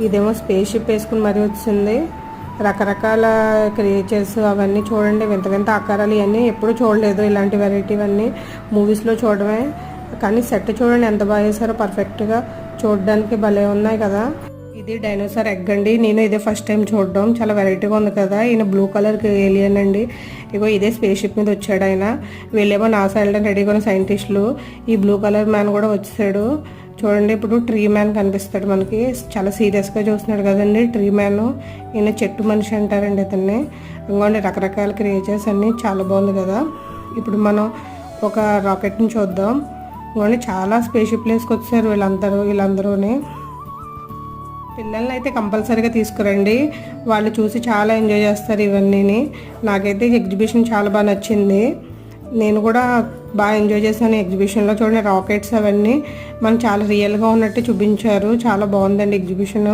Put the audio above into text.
ఇదేమో space ship వేసుకుని మరీ వచ్చింది. రకరకాల క్రియేచర్స్ అవన్నీ చూడండి, వింత వింత ఆకారాలు. ఇవన్నీ ఎప్పుడూ చూడలేదు, ఇలాంటి వెరైటీ అన్నీ మూవీస్లో చూడడమే. కానీ సెట్ చూడండి ఎంత బాగా చేశారో, పర్ఫెక్ట్గా చూడడానికి భలే ఉన్నాయి కదా. ఇది డైనోసార్ ఎగ్ అండి. నేను ఇదే ఫస్ట్ టైం చూడడం, చాలా వెరైటీగా ఉంది కదా. ఈయన బ్లూ కలర్ ఏలియన్ అండి. ఇగో ఇదే స్పేస్ షిప్ మీద వచ్చాడు ఆయన. వీళ్ళేమో నాసా వెళ్ళడానికి రెడీగా ఉన్న సైంటిస్టులు. ఈ బ్లూ కలర్ మ్యాన్ కూడా వచ్చాడు చూడండి. ఇప్పుడు ట్రీ మ్యాన్ కనిపిస్తాడు మనకి, చాలా సీరియస్గా చూస్తున్నాడు కదండి ట్రీ మ్యాన్. ఈయన చెట్టు మనిషి అంటారండి ఇతన్ని. ఇంకోండి రకరకాల క్రియేచర్స్ అన్నీ, చాలా బాగుంది కదా. ఇప్పుడు మనం ఒక రాకెట్ని చూద్దాం. ఇంకోండి చాలా స్పేస్ షిప్ ప్లేస్కి వచ్చారు వీళ్ళందరూనే. పిల్లల్ని అయితే కంపల్సరీగా తీసుకురండి, వాళ్ళు చూసి చాలా ఎంజాయ్ చేస్తారు ఇవన్నీ. నాకైతే ఎగ్జిబిషన్ చాలా బాగా నచ్చింది, నేను కూడా బాగా ఎంజాయ్ చేశాను ఎగ్జిబిషన్లో. చూడండి రాకెట్స్ అవన్నీ మనకు చాలా రియల్గా ఉన్నట్టు చూపించారు, చాలా బాగుందండి ఎగ్జిబిషన్.